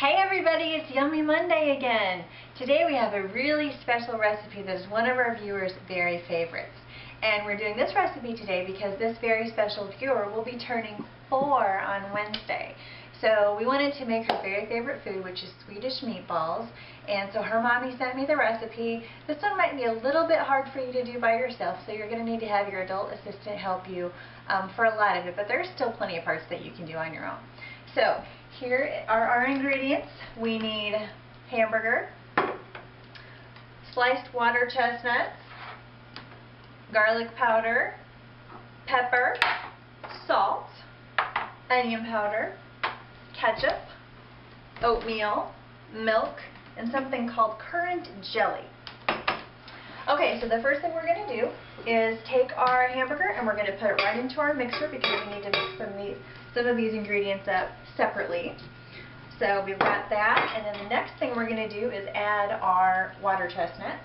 Hey everybody, it's Yummy Monday again. Today we have a really special recipe that is one of our viewers' very favorites. And we're doing this recipe today because this very special viewer will be turning 4 on Wednesday. So we wanted to make her very favorite food, which is Swedish meatballs. And so her mommy sent me the recipe. This one might be a little bit hard for you to do by yourself, so you're going to need to have your adult assistant help you for a lot of it, but there's still plenty of parts that you can do on your own. So here are our ingredients. We need hamburger, sliced water chestnuts, garlic powder, pepper, salt, onion powder, ketchup, oatmeal, milk, and something called currant jelly. Okay, so the first thing we're going to do is take our hamburger and we're going to put it right into our mixer because we need to mix some of these ingredients up separately. So we've got that, and then the next thing we're going to do is add our water chestnuts.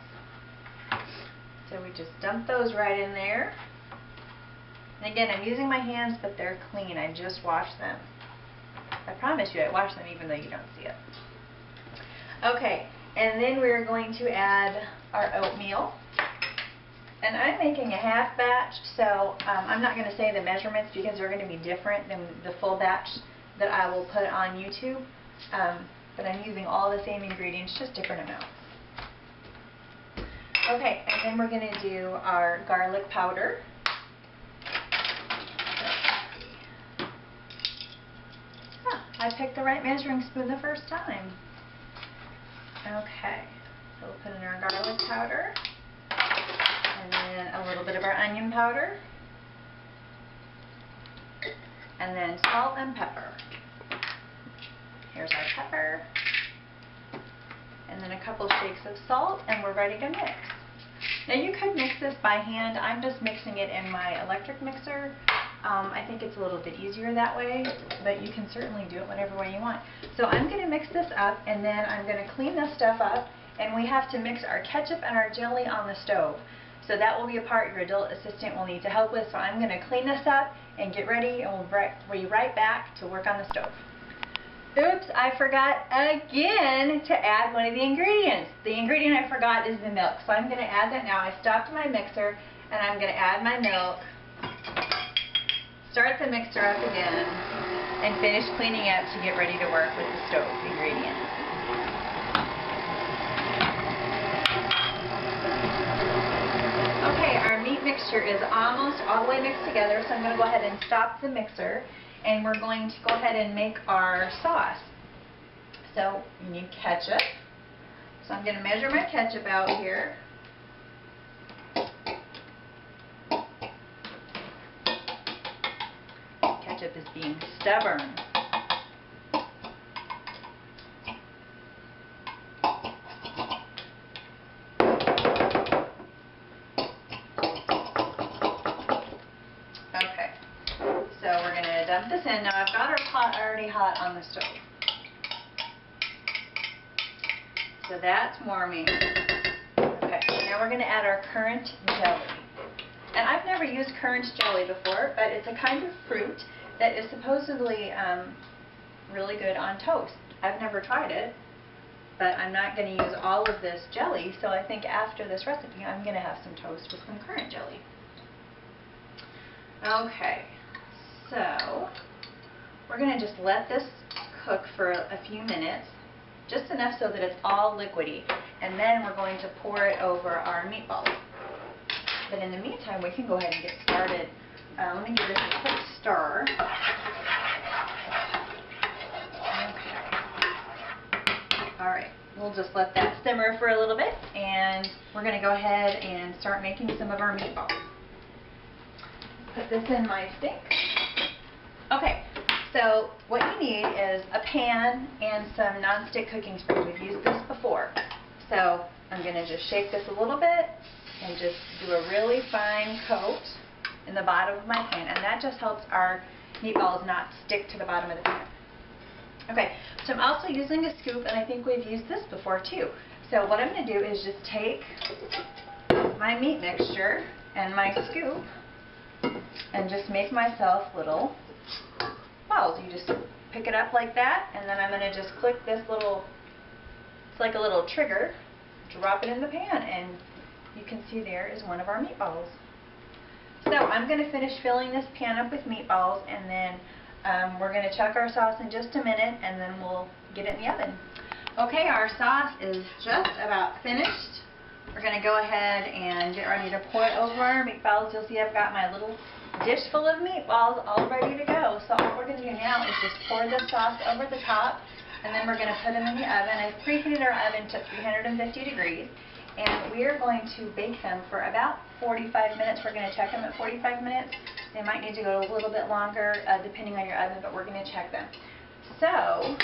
So we just dump those right in there. And again, I'm using my hands, but they're clean. I just washed them. I promise you I washed them even though you don't see it. Okay, and then we're going to add our oatmeal. And I'm making a half batch, so I'm not going to say the measurements because they're going to be different than the full batch that I will put on YouTube. But I'm using all the same ingredients, just different amounts. Okay, and then we're going to do our garlic powder. I picked the right measuring spoon the first time. Okay, so we'll put in our garlic powder, and then a little bit of our onion powder, and then salt and pepper. Here's our pepper, and then a couple shakes of salt, and we're ready to mix. Now you could mix this by hand. I'm just mixing it in my electric mixer. I think it's a little bit easier that way, but you can certainly do it whatever way you want. So I'm going to mix this up, and then I'm going to clean this stuff up, and we have to mix our ketchup and our jelly on the stove. So that will be a part your adult assistant will need to help with. So I'm going to clean this up and get ready, and we'll be right back to work on the stove. Oops, I forgot again to add one of the ingredients. The ingredient I forgot is the milk. So I'm going to add that now. I stopped my mixer, and I'm going to add my milk. Start the mixer up again, and finish cleaning up to get ready to work with the stove ingredients. Okay, our meat mixture is almost all the way mixed together, so I'm going to go ahead and stop the mixer, and we're going to go ahead and make our sauce. So you need ketchup. So I'm going to measure my ketchup out here. Ketchup is being stubborn. Okay, so we're going to dump this in. Now I've got our pot already hot on the stove. So that's warming. Okay, now we're going to add our currant jelly. And I've never used currant jelly before, but it's a kind of fruit that is supposedly really good on toast. I've never tried it, but I'm not going to use all of this jelly, so I think after this recipe I'm going to have some toast with some currant jelly. Okay, so we're going to just let this cook for a few minutes, just enough so that it's all liquidy, and then we're going to pour it over our meatballs. But in the meantime, we can go ahead and get started. Let me give this a quick stir. Okay. Alright, we'll just let that simmer for a little bit, and we're going to go ahead and start making some of our meatballs. Put this in my sink. Okay, so what you need is a pan and some non-stick cooking spray. We've used this before. So I'm going to just shake this a little bit and just do a really fine coat in the bottom of my pan, and that just helps our meatballs not stick to the bottom of the pan. Okay, so I'm also using a scoop, and I think we've used this before too. So what I'm going to do is just take my meat mixture and my scoop and just make myself little balls. You just pick it up like that, and then I'm going to just click this little, it's like a little trigger, drop it in the pan, and you can see there is one of our meatballs. So I'm going to finish filling this pan up with meatballs, and then we're going to chuck our sauce in just a minute, and then we'll get it in the oven. Okay, our sauce is just about finished. We're going to go ahead and get ready to pour it over our meatballs. You'll see I've got my little dish full of meatballs all ready to go. So all we're going to do now is just pour the sauce over the top, and then we're going to put them in the oven. I've preheated our oven to 350 degrees, and we are going to bake them for about 45 minutes. We're going to check them at 45 minutes. They might need to go a little bit longer depending on your oven, but we're going to check them. So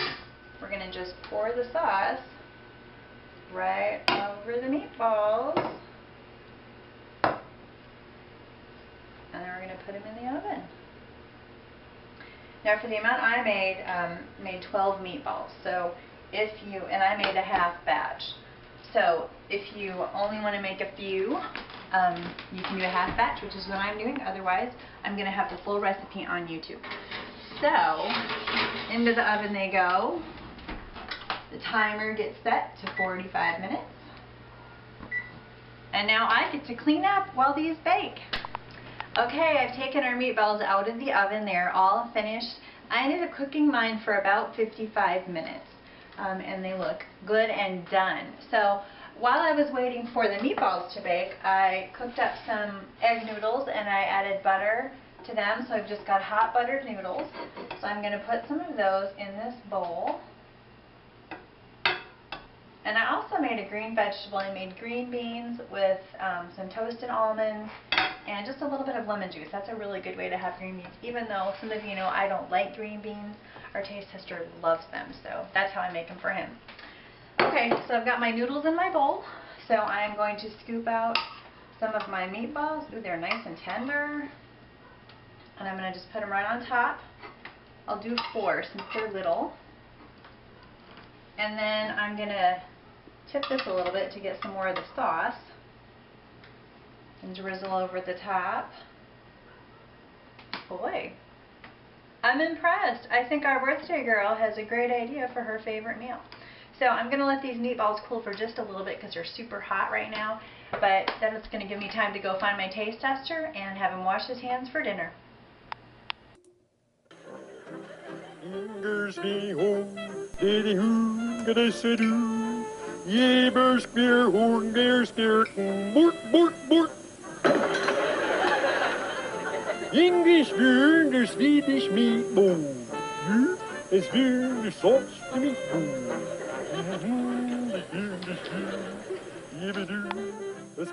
we're going to just pour the sauce right over the meatballs, and then we're going to put them in the oven. Now for the amount I made 12 meatballs. So if you, and I made a half batch. So if you only want to make a few, you can do a half batch, which is what I'm doing. Otherwise, I'm going to have the full recipe on YouTube. So into the oven they go. The timer gets set to 45 minutes. And now I get to clean up while these bake. Okay, I've taken our meatballs out of the oven. They're all finished. I ended up cooking mine for about 55 minutes. And they look good and done. So while I was waiting for the meatballs to bake, I cooked up some egg noodles and I added butter to them. So I've just got hot buttered noodles. So I'm going to put some of those in this bowl. And I also made a green vegetable. I made green beans with some toasted almonds and just a little bit of lemon juice. That's a really good way to have green beans. Even though some of you know I don't like green beans, our taste tester loves them. So that's how I make them for him. Okay, so I've got my noodles in my bowl. So I'm going to scoop out some of my meatballs. Ooh, they're nice and tender. And I'm going to just put them right on top. I'll do 4 since they're little. And then I'm going to tip this a little bit to get some more of the sauce and drizzle over the top. Boy, I'm impressed. I think our birthday girl has a great idea for her favorite meal. So I'm going to let these meatballs cool for just a little bit because they're super hot right now, but then it's going to give me time to go find my taste tester and have him wash his hands for dinner. Diddy who could I say do? Yea, bear spear, horn, bear spear, bork, bork, bork. English beer, the Swedish meatball. You, it's beer, the sauce, the meatball. The beer, the beer, the beer, the beer, the